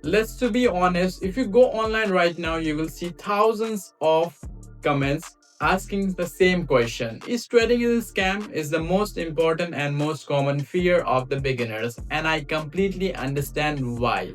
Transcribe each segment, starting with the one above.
Let's to be honest, if you go online right now, you will see thousands of comments asking the same question. Is trading a scam? Is the most important and most common fear of the beginners, and I completely understand why.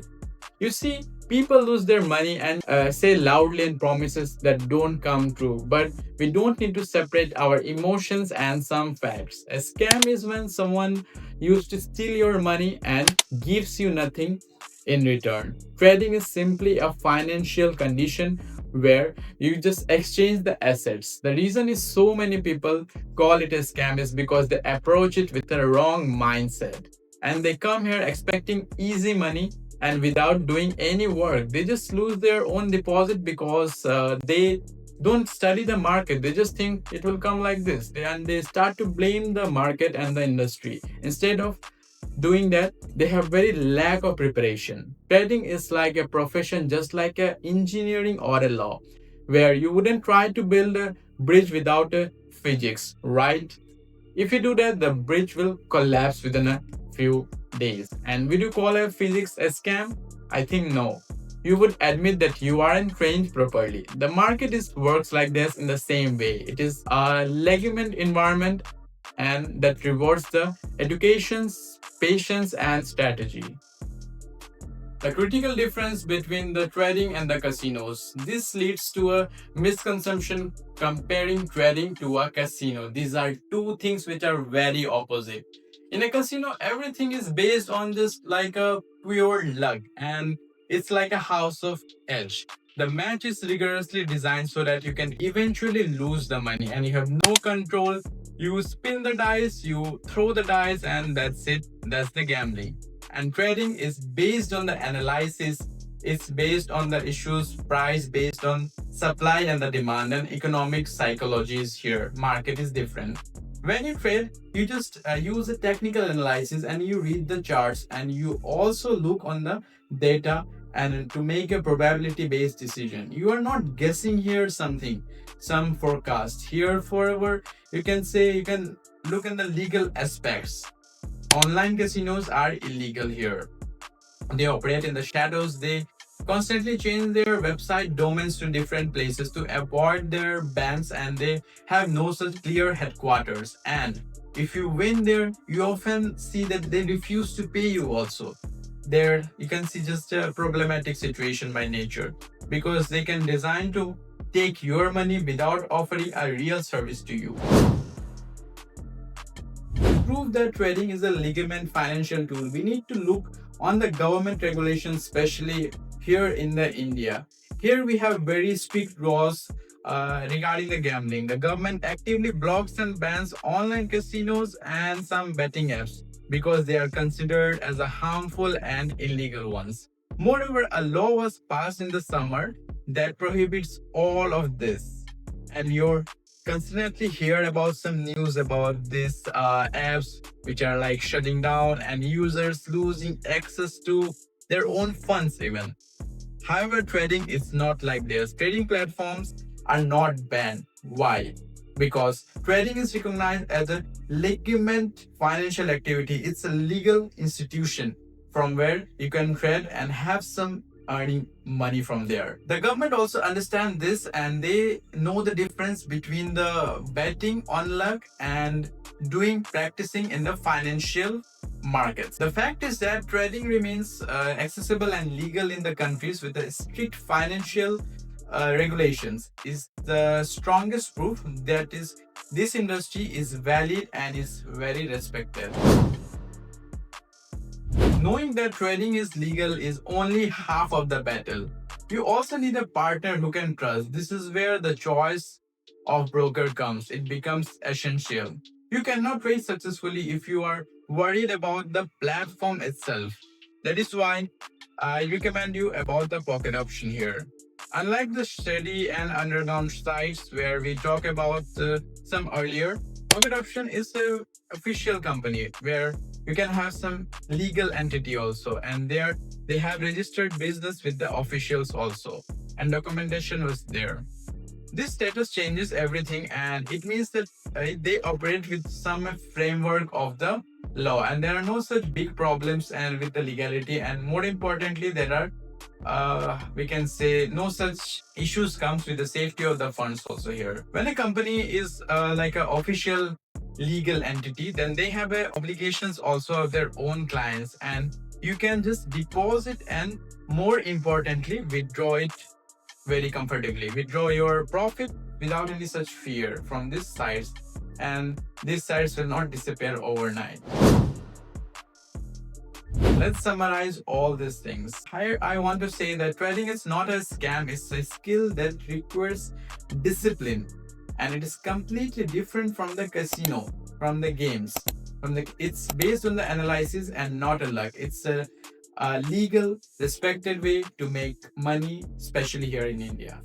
You see, people lose their money and say loudly in promises that don't come true. But we don't need to separate our emotions and some facts. A scam is when someone used to steal your money and gives you nothing in return. Trading is simply a financial condition where you just exchange the assets. The reason is so many people call it a scam is because they approach it with a wrong mindset. And they come here expecting easy money and without doing any work. They just lose their own deposit because they don't study the market. They just think it will come like this. And they start to blame the market and the industry. Instead of doing that, they have very lack of preparation. Trading is like a profession, just like a engineering or a law, where you wouldn't try to build a bridge without a physics, right? If you do that, the bridge will collapse within a few days. And would you call a physics a scam? I think no. You would admit that you aren't trained properly. The market is works like this in the same way. It is a legitimate environment and that rewards the education's patience and strategy. The critical difference between the trading and the casinos. This leads to a misconception comparing trading to a casino. These are two things which are very opposite. In a casino, everything is based on just like a pure luck and it's like a house of edge. The match is rigorously designed so that you can eventually lose the money and you have no control. You spin the dice, you throw the dice, and that's it. That's the gambling. And trading is based on the analysis, it's based on the issues, price based on supply and the demand, and economic psychology is here. Market is different. When you trade, you just use a technical analysis and you read the charts and you also look on the data and to make a probability based decision. You are not guessing here something, some forecast here. Forever, you can say, you can look in the legal aspects. Online casinos are illegal here. They operate in the shadows. They constantly change their website domains to different places to avoid their bans, and they have no such clear headquarters. And if you win there, you often see that they refuse to pay you also. There you can see just a problematic situation by nature because they can design to take your money without offering a real service to you. To prove that trading is a legitimate financial tool, we need to look on the government regulations, especially here in the India. Here we have very strict laws regarding the gambling. The government actively blocks and bans online casinos and some betting apps because they are considered as a harmful and illegal ones. Moreover, a law was passed in the summer that prohibits all of this. And you're constantly hear about some news about these apps which are like shutting down and users losing access to their own funds even. However, trading is not like this. Trading platforms are not banned. Why? Because trading is recognized as a legitimate financial activity. It's a legal institution from where you can trade and have some earning money from there. The government also understand this and they know the difference between the betting on luck and doing practicing in the financial markets. The fact is that trading remains accessible and legal in the countries with the strict financial regulations is the strongest proof that is this industry is valid and is very respected. Knowing that trading is legal is only half of the battle. You also need a partner who can trust. This is where the choice of broker comes. It becomes essential. You cannot trade successfully if you are worried about the platform itself. That is why I recommend you about the pocket option here. Unlike the steady and underground sites where we talk about some earlier, pocket option is a official company where you can have some legal entity also, and they have registered business with the officials also, and documentation was there. This status changes everything, and it means that they operate with some framework of the law, and there are no such big problems and with the legality, and more importantly, there are we can say no such issues comes with the safety of the funds also here. When a company is like an official legal entity, then they have obligations also of their own clients, and you can just deposit and more importantly withdraw it very comfortably. Withdraw your profit without any such fear from these sites, and these sites will not disappear overnight. Let's summarize all these things. Here, I want to say that trading is not a scam, it's a skill that requires discipline, and it is completely different from the casino, from the games. It's based on the analysis and not a luck. It's a legal, respected way to make money, especially here in India.